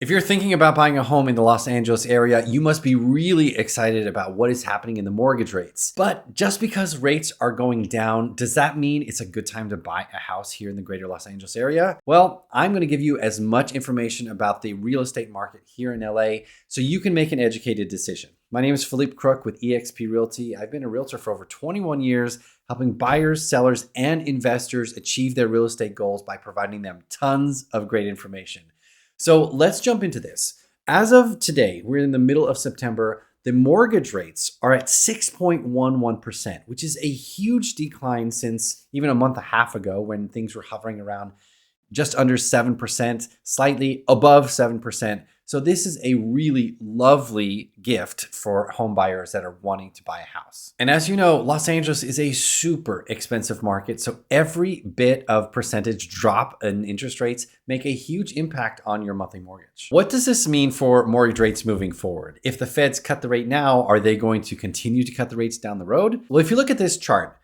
If you're thinking about buying a home in the Los Angeles area, you must be really excited about what is happening in the mortgage rates. But just because rates are going down, does that mean it's a good time to buy a house here in the greater Los Angeles area? Well, I'm going to give you as much information about the real estate market here in LA so you can make an educated decision. My name is Felipe Crook with EXP Realty. I've been a realtor for over 21 years, helping buyers, sellers, and investors achieve their real estate goals by providing them tons of great information. So let's jump into this. As of today, we're in the middle of September. The mortgage rates are at 6.11%, which is a huge decline since even a month and a half ago when things were hovering around just under 7%, slightly above 7%. So this is a really lovely gift for home buyers that are wanting to buy a house. And as you know, Los Angeles is a super expensive market. So every bit of percentage drop in interest rates make a huge impact on your monthly mortgage. What does this mean for mortgage rates moving forward? If the feds cut the rate now, are they going to continue to cut the rates down the road? Well, if you look at this chart,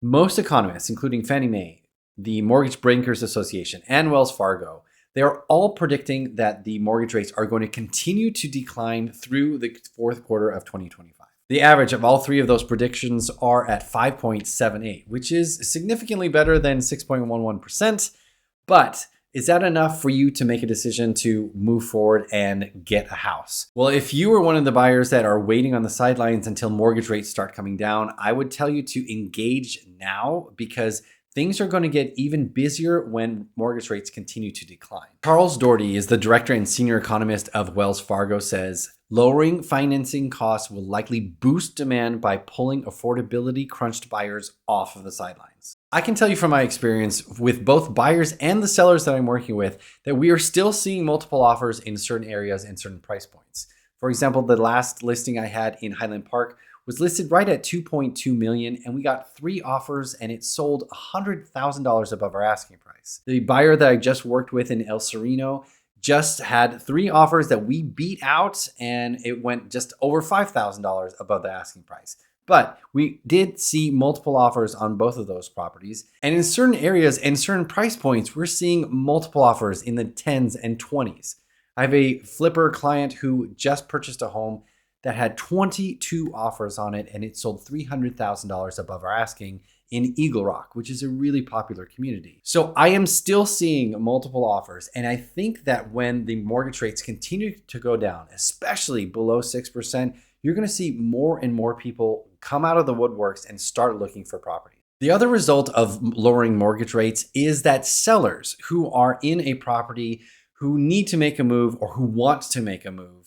most economists, including Fannie Mae, the Mortgage Bankers Association, and Wells Fargo, they are all predicting that the mortgage rates are going to continue to decline through the fourth quarter of 2025. The average of all three of those predictions are at 5.78, which is significantly better than 6.11%. But is that enough for you to make a decision to move forward and get a house? Well, if you are one of the buyers that are waiting on the sidelines until mortgage rates start coming down, I would tell you to engage now because things are going to get even busier when mortgage rates continue to decline. Charles Doherty is the director and senior economist of Wells Fargo, says, lowering financing costs will likely boost demand by pulling affordability crunched buyers off of the sidelines. I can tell you from my experience with both buyers and the sellers that I'm working with that we are still seeing multiple offers in certain areas and certain price points. For example, the last listing I had in Highland Park was listed right at $2.2 million, and we got 3 offers and it sold $100,000 above our asking price. The buyer that I just worked with in El Sereno just had 3 offers that we beat out, and it went just over $5,000 above the asking price. But we did see multiple offers on both of those properties. And in certain areas and certain price points, we're seeing multiple offers in the 10s and 20s. I have a flipper client who just purchased a home that had 22 offers on it, and it sold $300,000 above our asking in Eagle Rock, which is a really popular community. So I am still seeing multiple offers, and I think that when the mortgage rates continue to go down, especially below 6%, you're gonna see more and more people come out of the woodworks and start looking for property. The other result of lowering mortgage rates is that sellers who are in a property who need to make a move or who want to make a move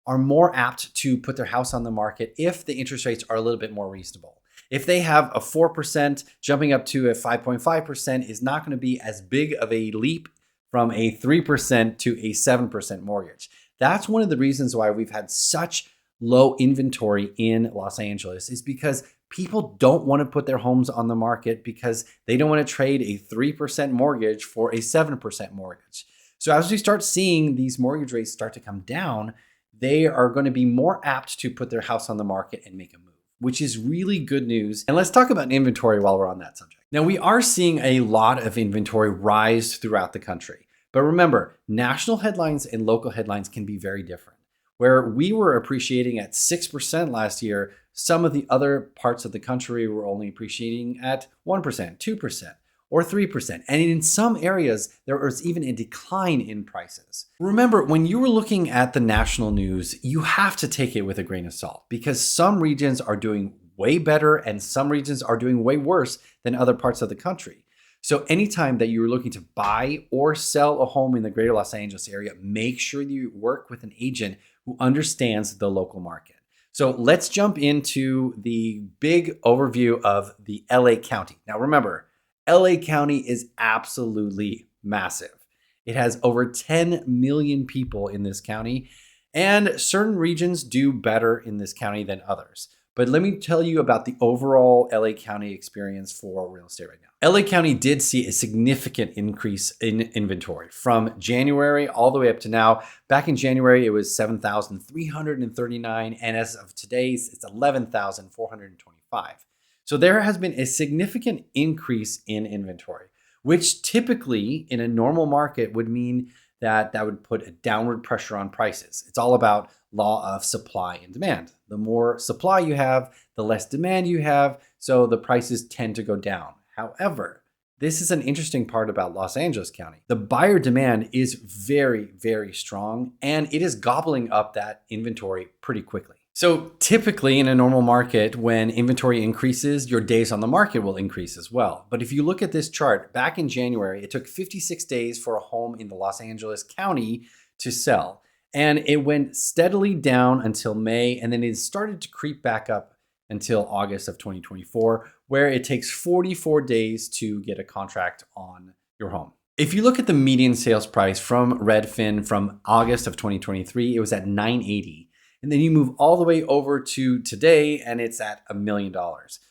are more apt to put their house on the market if the interest rates are a little bit more reasonable. If they have a 4% jumping up to a 5.5% is not going to be as big of a leap from a 3% to a 7% mortgage. That's one of the reasons why we've had such low inventory in Los Angeles, is because people don't want to put their homes on the market because they don't want to trade a 3% mortgage for a 7% mortgage. So as we start seeing these mortgage rates start to come down, they are going to be more apt to put their house on the market and make a move, which is really good news. And let's talk about inventory while we're on that subject. Now, we are seeing a lot of inventory rise throughout the country. But remember, national headlines and local headlines can be very different. Where we were appreciating at 6% last year, some of the other parts of the country were only appreciating at 1%, 2%. Or 3%. And in some areas, there was even a decline in prices. Remember, when you were looking at the national news, you have to take it with a grain of salt because some regions are doing way better and some regions are doing way worse than other parts of the country. So anytime that you're looking to buy or sell a home in the greater Los Angeles area, make sure you work with an agent who understands the local market. So let's jump into the big overview of the LA County. Now remember, LA County is absolutely massive. It has over 10 million people in this county, and certain regions do better in this county than others. But let me tell you about the overall LA County experience for real estate right now. LA County did see a significant increase in inventory from January all the way up to now. Back in January, it was 7,339, and as of today's, it's 11,425. So there has been a significant increase in inventory, which typically in a normal market would mean that would put a downward pressure on prices. It's all about law of supply and demand. The more supply you have, the less demand you have, so the prices tend to go down. However, this is an interesting part about Los Angeles County. The buyer demand is very, very strong, and it is gobbling up that inventory pretty quickly. So typically in a normal market, when inventory increases, your days on the market will increase as well. But if you look at this chart, back in January, it took 56 days for a home in the Los Angeles County to sell. And it went steadily down until May, and then it started to creep back up until August of 2024, where it takes 44 days to get a contract on your home. If you look at the median sales price from Redfin from August of 2023, it was at $980. And then you move all the way over to today and it's at $1 million.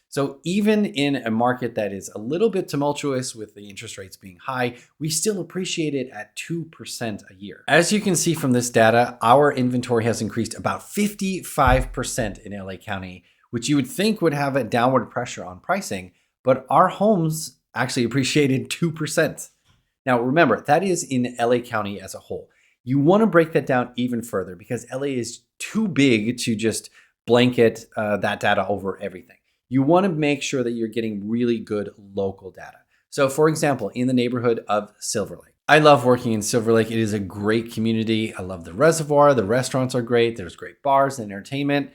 So even in a market that is a little bit tumultuous with the interest rates being high, we still appreciate it at 2% a year. As you can see from this data, our inventory has increased about 55% in LA County, which you would think would have a downward pressure on pricing, but our homes actually appreciated 2%. Now remember, that is in LA County as a whole. You want to break that down even further because LA is too big to just blanket that data over everything. You want to make sure that you're getting really good local data. So for example, in the neighborhood of Silverlake. I love working in Silverlake. It is a great community. I love the reservoir. The restaurants are great. There's great bars and entertainment.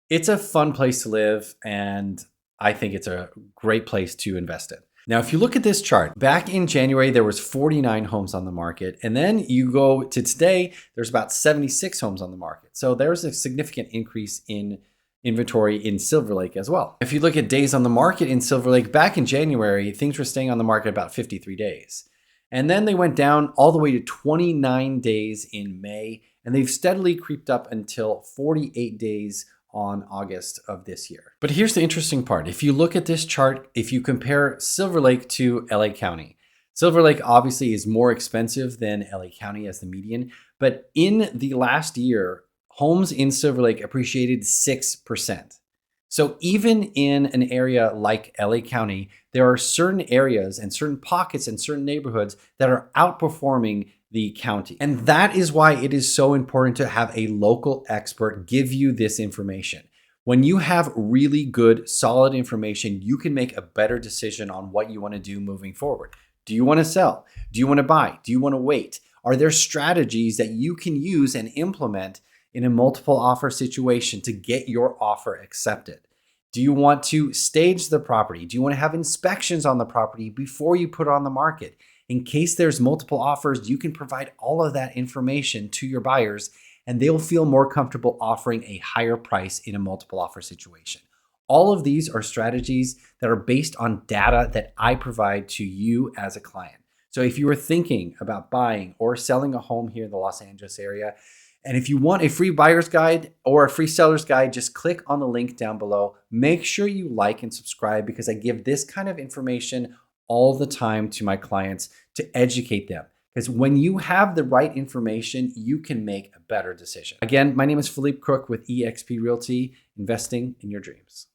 It's a fun place to live, and I think it's a great place to invest in. Now, if you look at this chart, back in January, there was 49 homes on the market. And then you go to today, there's about 76 homes on the market. So there's a significant increase in inventory in Silverlake as well. If you look at days on the market in Silverlake, back in January, things were staying on the market about 53 days. And then they went down all the way to 29 days in May, and they've steadily creeped up until 48 days on August of this year. But here's the interesting part. If you look at this chart, if you compare Silverlake to LA County, Silverlake obviously is more expensive than LA County as the median, but in the last year, homes in Silverlake appreciated 6%. So even in an area like LA County, there are certain areas and certain pockets and certain neighborhoods that are outperforming the county. And that is why it is so important to have a local expert give you this information. When you have really good, solid information, you can make a better decision on what you want to do moving forward. Do you want to sell? Do you want to buy? Do you want to wait? Are there strategies that you can use and implement in a multiple offer situation to get your offer accepted? Do you want to stage the property? Do you want to have inspections on the property before you put it on the market? In case there's multiple offers, you can provide all of that information to your buyers and they'll feel more comfortable offering a higher price in a multiple offer situation. All of these are strategies that are based on data that I provide to you as a client. So if you are thinking about buying or selling a home here in the Los Angeles area, and if you want a free buyer's guide or a free seller's guide, just click on the link down below. Make sure you like and subscribe because I give this kind of information all the time to my clients to educate them. Because when you have the right information, you can make a better decision. Again, my name is Felipe Crook with EXP Realty, investing in your dreams.